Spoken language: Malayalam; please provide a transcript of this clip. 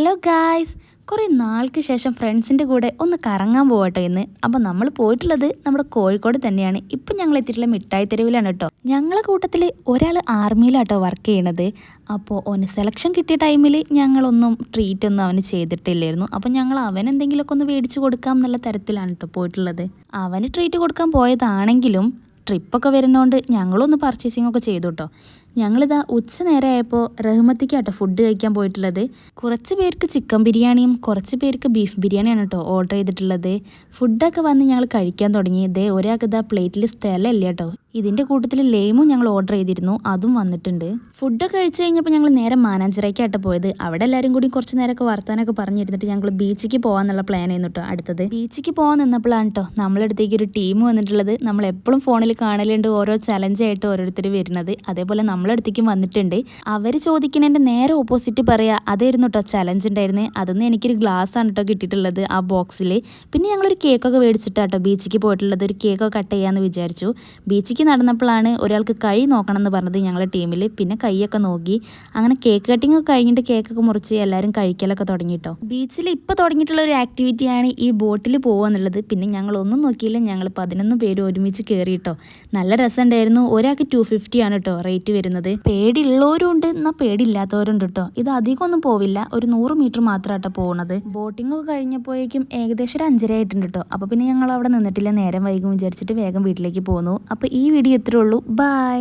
ഹലോ ഗായ്സ്, കുറേ നാൾക്ക് ശേഷം ഫ്രണ്ട്സിൻ്റെ കൂടെ ഒന്ന് കറങ്ങാൻ പോകട്ടോ ഇന്ന്. അപ്പോൾ നമ്മൾ പോയിട്ടുള്ളത് നമ്മുടെ കോഴിക്കോട് തന്നെയാണ്. ഇപ്പം ഞങ്ങൾ എത്തിയിട്ടുള്ള മിഠായി തെരുവിലാണ് കേട്ടോ. ഞങ്ങളെ കൂട്ടത്തിൽ ഒരാൾ ആർമിയിലാട്ടോ വർക്ക് ചെയ്യണത്. അപ്പോൾ ഓന് സെലക്ഷൻ കിട്ടിയ ടൈമിൽ ഞങ്ങളൊന്നും ട്രീറ്റ് ഒന്നും അവന് ചെയ്തിട്ടില്ലായിരുന്നു. അപ്പോൾ ഞങ്ങൾ അവനെന്തെങ്കിലുമൊക്കെ ഒന്ന് മേടിച്ച് കൊടുക്കാം എന്നുള്ള തരത്തിലാണ് കേട്ടോ പോയിട്ടുള്ളത്. അവന് ട്രീറ്റ് കൊടുക്കാൻ പോയതാണെങ്കിലും ട്രിപ്പൊക്കെ വരുന്നതുകൊണ്ട് ഞങ്ങളൊന്ന് പർച്ചേസിംഗ് ഒക്കെ ചെയ്തു കേട്ടോ. ഞങ്ങളിതാ ഉച്ച നേരമായപ്പോൾ റഹ്മത്തിക്കാട്ടോ ഫുഡ് കഴിക്കാൻ പോയിട്ടുള്ളത്. കുറച്ച് പേർക്ക് ചിക്കൻ ബിരിയാണിയും കുറച്ച് പേർക്ക് ബീഫ് ബിരിയാണിയാണ് കേട്ടോ ഓർഡർ ചെയ്തിട്ടുള്ളത്. ഫുഡൊക്കെ വന്ന് ഞങ്ങൾ കഴിക്കാൻ തുടങ്ങി. ഇതേ ഒരാൾക്ക് ഇതാ പ്ലേറ്റിൽ സ്ഥലമില്ല കേട്ടോ. ഇതിൻ്റെ കൂട്ടത്തിൽ ലെയിമും ഞങ്ങൾ ഓർഡർ ചെയ്തിരുന്നു, അതും വന്നിട്ടുണ്ട്. ഫുഡൊക്കെ കഴിച്ച് കഴിഞ്ഞപ്പോൾ ഞങ്ങൾ നേരെ മാനാഞ്ചിറയ്ക്കാട്ടോ പോയത്. അവിടെ എല്ലാവരും കൂടി കുറച്ച് നേരമൊക്കെ വർത്താനൊക്കെ പറഞ്ഞിരുന്നിട്ട് ഞങ്ങൾ ബീച്ചിക്ക് പോകാമെന്നുള്ള പ്ലാൻ ചെയ്യുന്നു കേട്ടോ. അടുത്തത് ബീച്ചിക്ക് പോകാൻ നിന്നപ്പോഴാണ് കേട്ടോ നമ്മളടുത്തേക്ക് ഒരു ടീം വന്നിട്ടുള്ളത്. നമ്മൾ എപ്പോഴും ഫോണിൽ കാണലുണ്ട് ഓരോ ചലഞ്ചായിട്ട് ഓരോരുത്തർ വരുന്നത്. അതേപോലെ നമ്മളടുത്തേക്കും വന്നിട്ടുണ്ട്. അവർ ചോദിക്കുന്നതിൻ്റെ നേരെ ഓപ്പോസിറ്റ് പറയുക, അതായിരുന്നു കേട്ടോ ചലഞ്ച് ഉണ്ടായിരുന്നത്. അതൊന്നും എനിക്കൊരു ഗ്ലാസ് ആണ് കേട്ടോ കിട്ടിയിട്ടുള്ളത് ആ ബോക്സിൽ. പിന്നെ ഞങ്ങളൊരു കേക്കൊക്കെ മേടിച്ചിട്ടാട്ടോ ബീച്ചിക്ക് പോയിട്ടുള്ളത്. ഒരു കേക്കൊക്കെ കട്ട് ചെയ്യാമെന്ന് വിചാരിച്ചു. ബീച്ചിക്ക് നടന്നപ്പോഴാണ് ഒരാൾക്ക് കൈ നോക്കണം എന്ന് പറഞ്ഞത് ഞങ്ങളുടെ ടീമിൽ. പിന്നെ കൈയൊക്കെ നോക്കി. അങ്ങനെ കേക്ക് കട്ടിങ് ഒക്കെ കഴിഞ്ഞിട്ട് കേക്കൊക്കെ മുറിച്ച് എല്ലാവരും കഴിക്കലൊക്കെ തുടങ്ങിയിട്ടോ. ബീച്ചിൽ ഇപ്പോൾ തുടങ്ങിയിട്ടുള്ള ഒരു ആക്ടിവിറ്റിയാണ് ഈ ബോട്ടിൽ പോകുക എന്നുള്ളത്. പിന്നെ ഞങ്ങളൊന്നും നോക്കിയില്ല, ഞങ്ങൾ 11 പേര് ഒരുമിച്ച് കയറിയിട്ടോ. നല്ല രസമുണ്ടായിരുന്നു. ഒരാൾക്ക് 250 ആണ് കേട്ടോ റേറ്റ് വരുന്നത്. പേടിയുള്ളവരും ഉണ്ട്, എന്നാൽ പേടിയില്ലാത്തവരുണ്ട് കേട്ടോ. ഇത് അധികം ഒന്നും പോവില്ല, ഒരു 100 മീറ്റർ മാത്രമാട്ടോ പോകുന്നത്. ബോട്ടിംഗ് ഒക്കെ കഴിഞ്ഞപ്പോഴേക്കും ഏകദേശം ഒരു 5:30 ആയിട്ടുണ്ട് കേട്ടോ. അപ്പോൾ പിന്നെ ഞങ്ങൾ അവിടെ നിന്നിട്ടില്ല, നേരം വൈകും വിചാരിച്ചിട്ട് വേഗം വീട്ടിലേക്ക് പോന്നു. അപ്പോൾ ഈ വീഡിയോ ഇത്രേ ഉള്ളൂ. ബൈ.